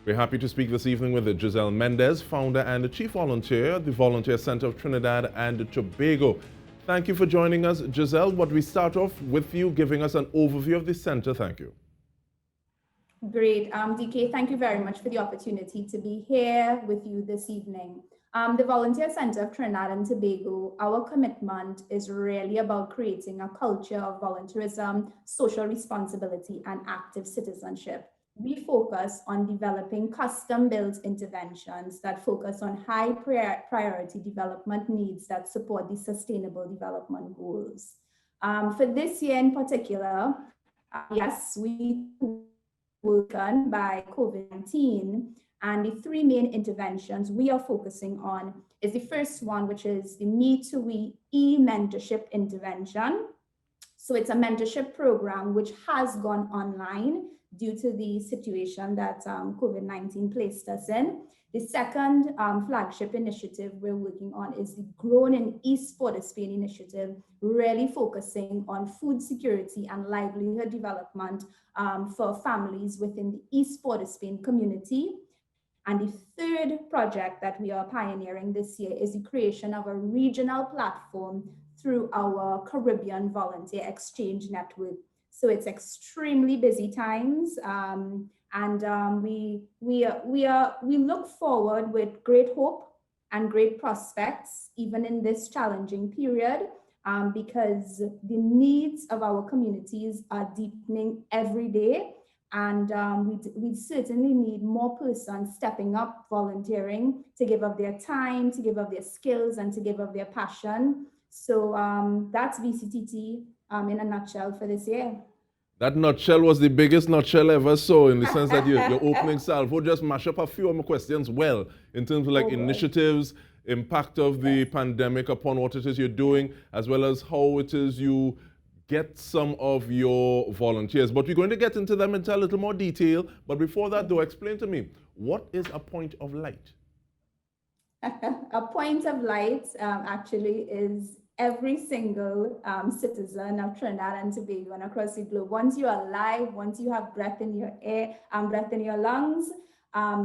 We're happy to speak this evening with Giselle Mendez, founder and the chief volunteer at the Volunteer Center of Trinidad and Tobago. Thank you for joining us, Giselle. But we start off with you giving us an overview of the center. Thank you. Great. DK, thank you very much for the opportunity to be here with you this evening. The Volunteer Center of Trinidad and Tobago, our commitment is really about creating a culture of volunteerism, social responsibility, and active citizenship. We focus on developing custom-built interventions that focus on high priority development needs that support the Sustainable Development Goals. For this year in particular, yes, we were done by COVID-19, and the three main interventions we are focusing on is the first one, which is the Me to We e-mentorship intervention. So it's a mentorship program which has gone online due to the situation that COVID-19 placed us in. The second flagship initiative we're working on is the Grown in East Port of Spain initiative, really focusing on food security and livelihood development for families within the East Port of Spain community. And the third project that we are pioneering this year is the creation of a regional platform through our Caribbean Volunteer Exchange Network. So it's extremely busy times, we look forward with great hope and great prospects, even in this challenging period, because the needs of our communities are deepening every day. And we certainly need more persons stepping up, volunteering, to give up their time, to give up their skills, and to give up their passion. So that's VCTT in a nutshell for this year. That nutshell was the biggest nutshell ever saw, in the sense that your opening salvo just mash up a few of my questions well, in terms of initiatives, impact of the pandemic upon what it is you're doing, as well as how it is you get some of your volunteers. But we're going to get into them into a little more detail. But before that, though, explain to me, what is a point of light? A point of light actually is every single citizen of Trinidad and Tobago and across the globe. Once you're alive, once you have breath in your air and breath in your lungs,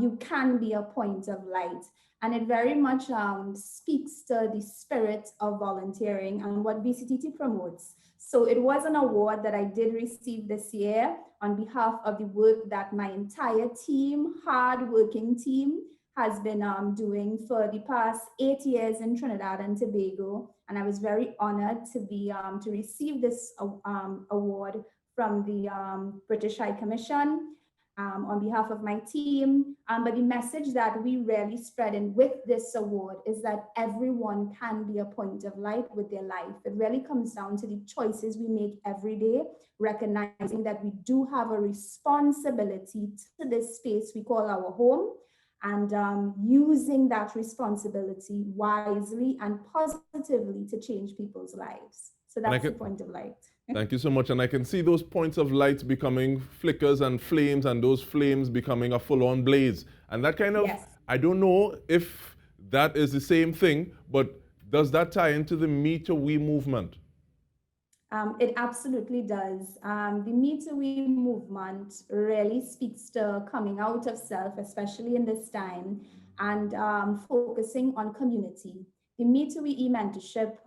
you can be a point of light. And it very much speaks to the spirit of volunteering and what VCTT promotes. So it was an award that I did receive this year on behalf of the work that my entire team, hard-working team, has been doing for the past 8 years in Trinidad and Tobago. And I was very honored to be to receive this award from the British High Commission on behalf of my team. But the message that we really spread in with this award is that everyone can be a point of light with their life. It really comes down to the choices we make every day, recognizing that we do have a responsibility to this space we call our home, and using that responsibility wisely and positively to change people's lives. So that's the point of light. Thank you so much. And I can see those points of light becoming flickers and flames, and those flames becoming a full-on blaze. And that kind of, yes. I don't know if that is the same thing, but does that tie into the Me to We movement? It absolutely does. The Me to We movement really speaks to coming out of self, especially in this time, and focusing on community. The Me to We e-mentorship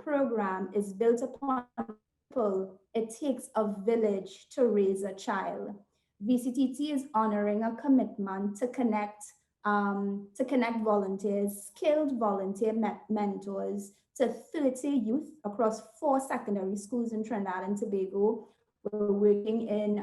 program is built upon people. It takes a village to raise a child. VCTT is honoring a commitment to connect volunteers, skilled volunteer mentors, to 30 youth across 4 secondary schools in Trinidad and Tobago. We're working in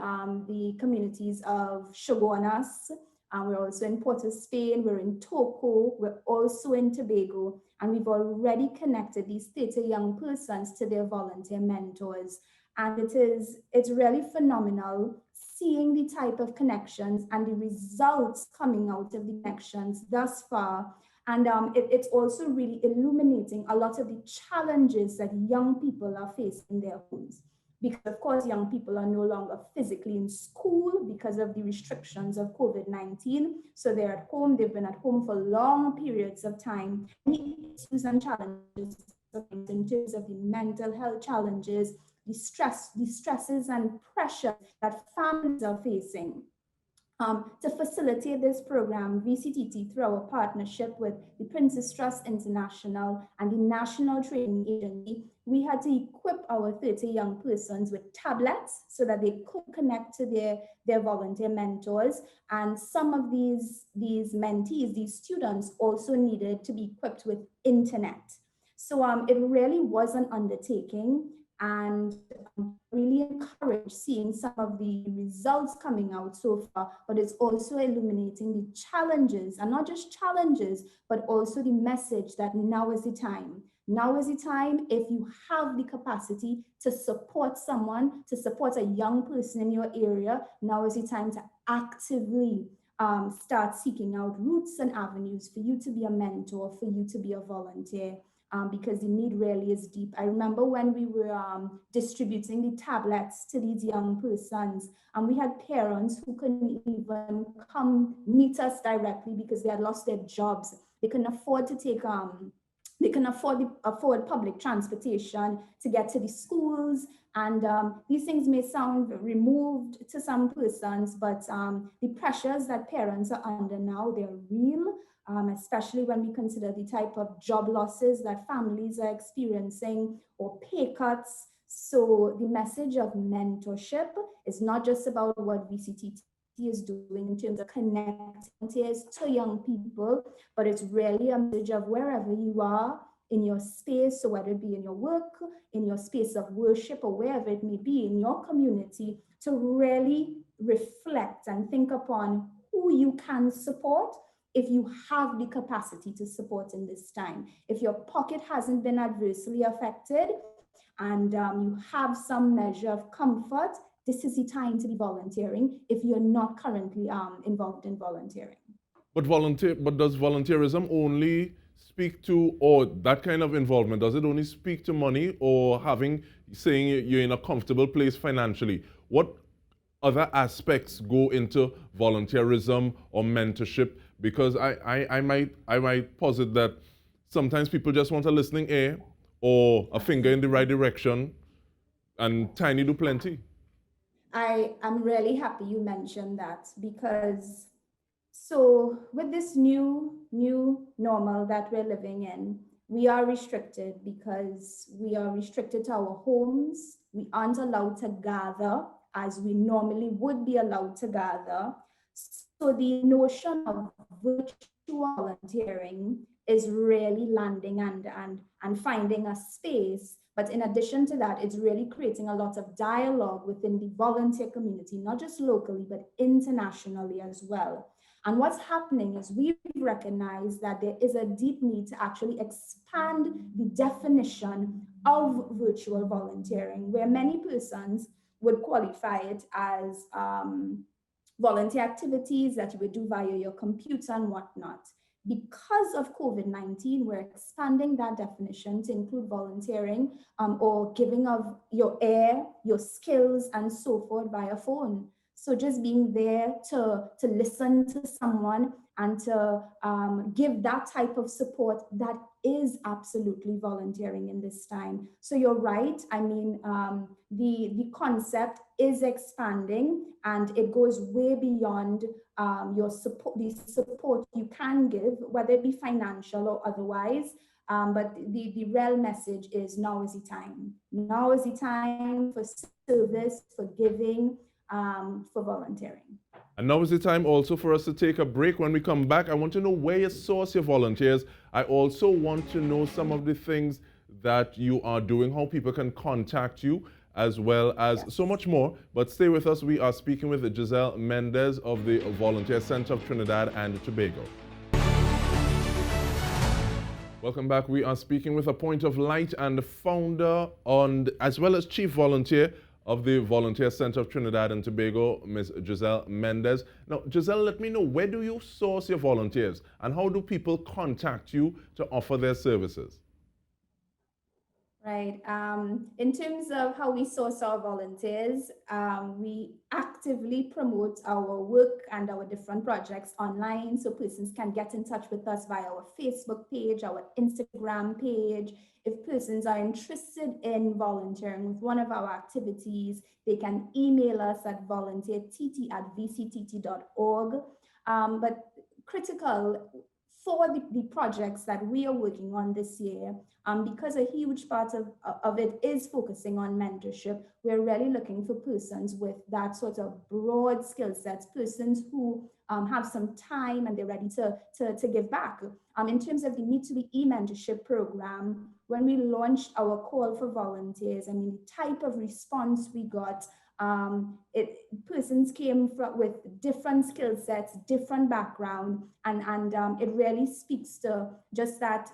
the communities of Shoguanas. We're also in Port of Spain. We're in Toco. We're also in Tobago. And we've already connected these 30 young persons to their volunteer mentors. And it's really phenomenal seeing the type of connections and the results coming out of the connections thus far. And it's also really illuminating a lot of the challenges that young people are facing in their homes. Because of course, young people are no longer physically in school because of the restrictions of COVID-19. So they're at home, they've been at home for long periods of time. Issues and challenges in terms of the mental health challenges, the stresses and pressure that families are facing. To facilitate this program, VCTT, through our partnership with the Princess Trust International and the National Training Agency, we had to equip our 30 young persons with tablets so that they could connect to their volunteer mentors. And some of these mentees, these students, also needed to be equipped with internet. So it really was an undertaking, and really encouraged seeing some of the results coming out so far, but it's also illuminating the challenges, and not just challenges, but also the message that now is the time. Now is the time. If you have the capacity to support someone, to support a young person in your area, now is the time to actively start seeking out routes and avenues for you to be a mentor, for you to be a volunteer. Because the need really is deep. I remember when we were distributing the tablets to these young persons, and we had parents who couldn't even come meet us directly because they had lost their jobs. They couldn't afford to take they can afford public transportation to get to the schools. And these things may sound removed to some persons, but the pressures that parents are under now, they're real. Especially when we consider the type of job losses that families are experiencing, or pay cuts. So the message of mentorship is not just about what VCTT is doing in terms of connecting to young people, but it's really a message of wherever you are in your space, so whether it be in your work, in your space of worship, or wherever it may be in your community, to really reflect and think upon who you can support if you have the capacity to support in this time. If your pocket hasn't been adversely affected and you have some measure of comfort, this is the time to be volunteering if you're not currently involved in volunteering. But does volunteerism only speak to, or that kind of involvement, does it only speak to money, or saying you're in a comfortable place financially? What other aspects go into volunteerism or mentorship? Because I might posit that sometimes people just want a listening ear or a finger in the right direction, and tiny do plenty. I'm really happy you mentioned that, because so with this new normal that we're living in, we are restricted because we are restricted to our homes. We aren't allowed to gather as we normally would be allowed to gather. So the notion of virtual volunteering is really landing and finding a space. But in addition to that, it's really creating a lot of dialogue within the volunteer community, not just locally, but internationally as well. And what's happening is we've recognized that there is a deep need to actually expand the definition of virtual volunteering, where many persons would qualify it as volunteer activities that you would do via your computer and whatnot. Because of COVID-19, we're expanding that definition to include volunteering or giving of your air, your skills, and so forth via phone. So just being there to listen to someone and to give that type of support, that is absolutely volunteering in this time. So you're right. I mean, the concept is expanding, and it goes way beyond your support, the support you can give, whether it be financial or otherwise. But the real message is now is the time. Now is the time for service, for giving, for volunteering. And now is the time also for us to take a break. When we come back, I want to know where you source your volunteers. I also want to know some of the things that you are doing, how people can contact you, as well as so much more. But stay with us. We are speaking with Giselle Mendez of the Volunteer Center of Trinidad and Tobago. Welcome back. We are speaking with a Point of Light and founder as well as chief volunteer of the Volunteer Center of Trinidad and Tobago, Ms. Giselle Mendez. Now, Giselle, let me know, where do you source your volunteers, and how do people contact you to offer their services? Right. In terms of how we source our volunteers, we actively promote our work and our different projects online so persons can get in touch with us via our Facebook page, our Instagram page. If persons are interested in volunteering with one of our activities, they can email us at volunteertt@vctt.org. But critical for the projects that we are working on this year, because a huge part of it is focusing on mentorship, we're really looking for persons with that sort of broad skill sets, persons who have some time and they're ready to give back. In terms of the Meet to Be e-mentorship program, when we launched our call for volunteers, I mean, the type of response we got, persons came with different skill sets, different background, and it really speaks to just that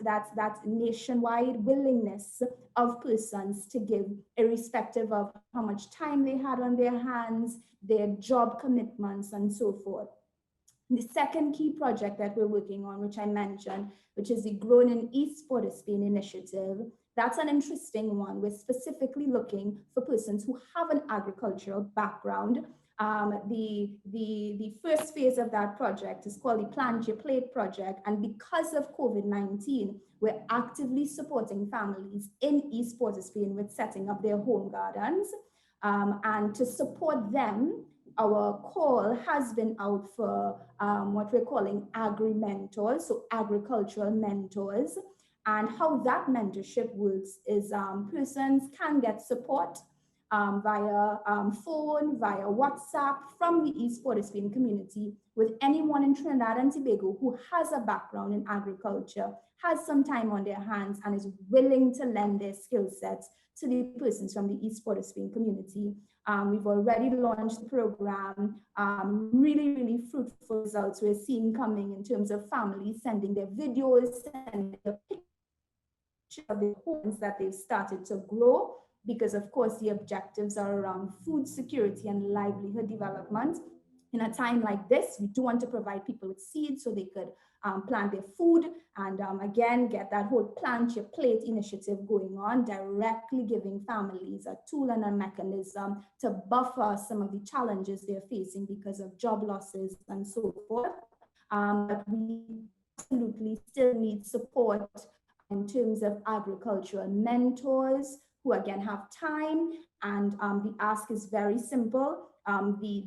nationwide willingness of persons to give, irrespective of how much time they had on their hands, their job commitments, and so forth. The second key project that we're working on, which I mentioned, which is the Grown in East Port of Spain initiative, that's an interesting one. We're specifically looking for persons who have an agricultural background. The first phase of that project is called the Plant Your Plate project. And because of COVID-19, we're actively supporting families in East Port of Spain with setting up their home gardens. And to support them, our call has been out for what we're calling agri-mentors, so agricultural mentors. And how that mentorship works is persons can get support via phone, via WhatsApp from the East Port of Spain community with anyone in Trinidad and Tobago who has a background in agriculture, has some time on their hands, and is willing to lend their skill sets to the persons from the East Port of Spain community. We've already launched the program, really fruitful results we're seeing coming in terms of families sending their videos, sending their pictures of the homes that they've started to grow, because of course the objectives are around food security and livelihood development. In a time like this, we do want to provide people with seeds so they could plant their food and again, get that whole Plant Your Plate initiative going on, directly giving families a tool and a mechanism to buffer some of the challenges they're facing because of job losses and so forth. But we absolutely still need support in terms of agricultural mentors who again have time, and the ask is very simple.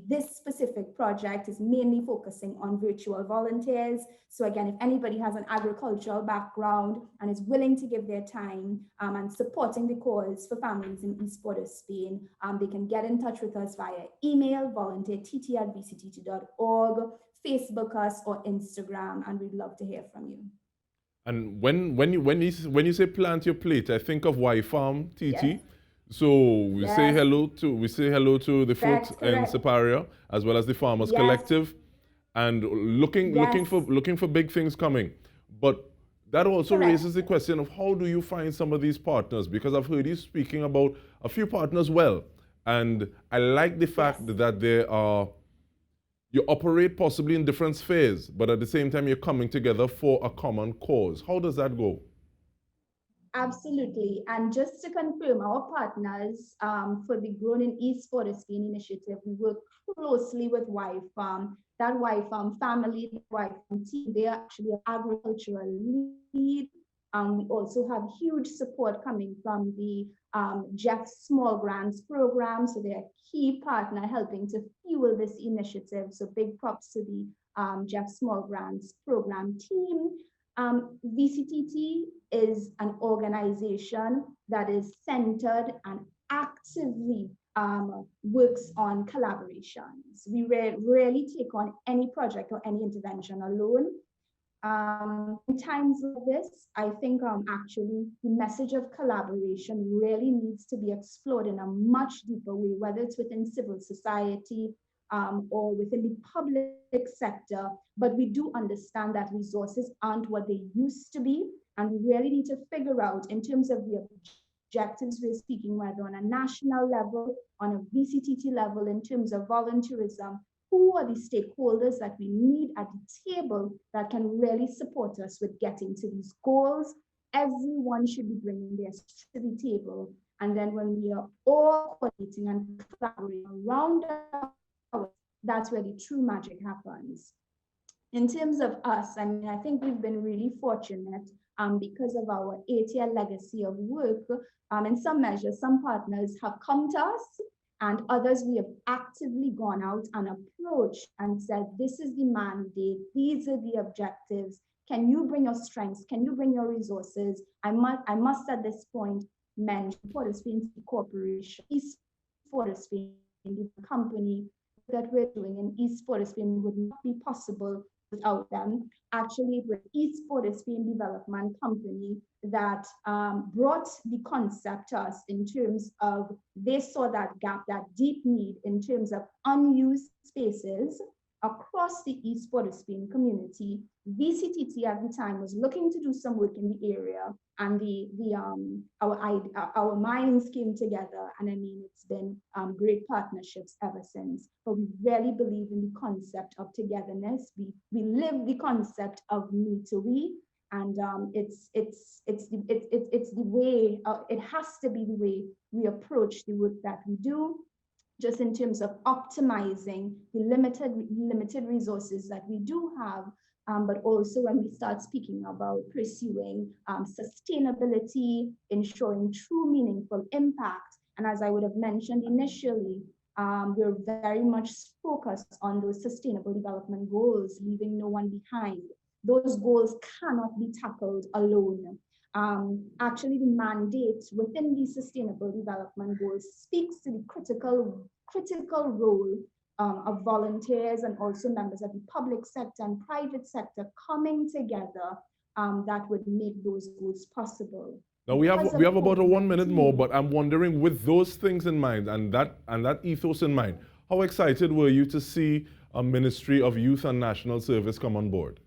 This specific project is mainly focusing on virtual volunteers. So again, if anybody has an agricultural background and is willing to give their time and supporting the cause for families in East Port of Spain, they can get in touch with us via email, volunteertt@vctt.org, Facebook us, or Instagram, and we'd love to hear from you. And when you say Plant Your Plate, I think of Y Farm TT. Yes. So we say hello to the folks in Siparia as well as the Farmers Collective, and looking for big things coming. But that also raises the question of how do you find some of these partners? Because I've heard you speaking about a few partners well, and I like the fact that there are. You operate possibly in different spheres, but at the same time, you're coming together for a common cause. How does that go? Absolutely. And just to confirm, our partners for the Grown in East Port of Spain initiative, we work closely with Y Farm. That Y Farm family, the Y Farm team, they are actually an agricultural lead. We also have huge support coming from the Jeff Small Grants program. So they're a key partner helping to fuel this initiative. So big props to the Jeff Small Grants program team. VCTT is an organization that is centered and actively works on collaborations. We rarely take on any project or any intervention alone. In times like this, I think actually the message of collaboration really needs to be explored in a much deeper way, whether it's within civil society or within the public sector. But we do understand that resources aren't what they used to be, and we really need to figure out in terms of the objectives we're speaking, whether on a national level, on a VCTT level, in terms of volunteerism, who are the stakeholders that we need at the table that can really support us with getting to these goals. everyone should be bringing their to the table. And then when we are all coordinating and collaborating around our, that's where the true magic happens. In terms of us, I mean, I think we've been really fortunate because of our 8-year legacy of work. In some measures, some partners have come to us, and others we have actively gone out and approached and said, this is the mandate, these are the objectives. Can you bring your strengths? Can you bring your resources? I must at this point mention Port of Spain Corporation, East Port of Spain, the company that we're doing in East Port of Spain would not be possible without them. Actually, with East Port of Spain Development Company that brought the concept to us in terms of, they saw that gap, that deep need in terms of unused spaces across the East Port of Spain community. VCTT at the time was looking to do some work in the area, and our minds came together, and I mean, it's been great partnerships ever since. But we really believe in the concept of togetherness. We live the concept of me to we, and it's the way, it has to be the way we approach the work that we do, just in terms of optimizing the limited resources that we do have, but also when we start speaking about pursuing sustainability, ensuring true meaningful impact. And as I would have mentioned initially, we're very much focused on those sustainable development goals, leaving no one behind. Those goals cannot be tackled alone. Actually, the mandate within the Sustainable Development Goals speaks to the critical role of volunteers and also members of the public sector and private sector coming together that would make those goals possible. Now we have about 1 minute more, but I'm wondering, with those things in mind and that ethos in mind, how excited were you to see a Ministry of Youth and National Service come on board?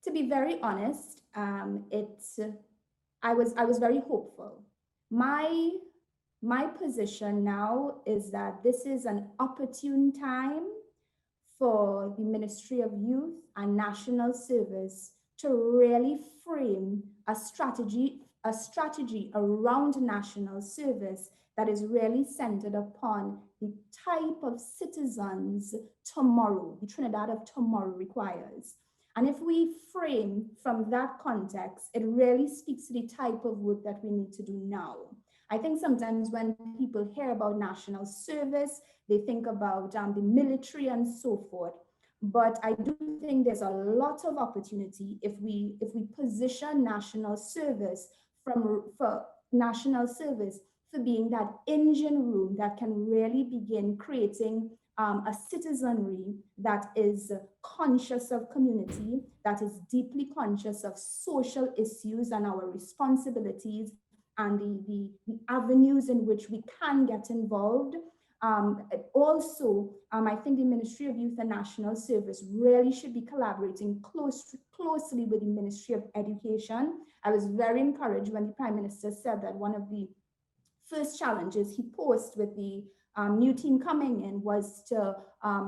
To be very honest, I was very hopeful. My position now is that this is an opportune time for the Ministry of Youth and National Service to really frame a strategy around national service that is really centered upon the type of citizens tomorrow, the Trinidad of tomorrow requires. And if we frame from that context, it really speaks to the type of work that we need to do now. I think sometimes when people hear about national service, they think about the military and so forth. But I do think there's a lot of opportunity if we position national service for being that engine room that can really begin creating a citizenry that is conscious of community, that is deeply conscious of social issues and our responsibilities and the avenues in which we can get involved. Also, I think the Ministry of Youth and National Service really should be collaborating closely with the Ministry of Education. I was very encouraged when the Prime Minister said that one of the first challenges he posed with the new team coming in was to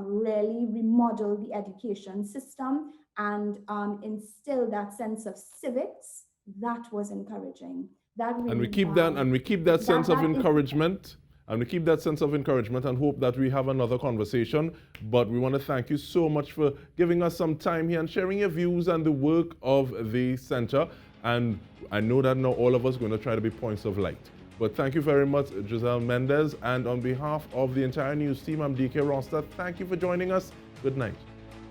really remodel the education system and instill that sense of civics. That was encouraging. That really, and we keep that sense of encouragement. And we keep that sense of encouragement and hope that we have another conversation. But we want to thank you so much for giving us some time here and sharing your views and the work of the center. And I know that now all of us are going to try to be points of light. But thank you very much, Giselle Mendez. And on behalf of the entire news team, I'm DK Ronstadt. Thank you for joining us. Good night.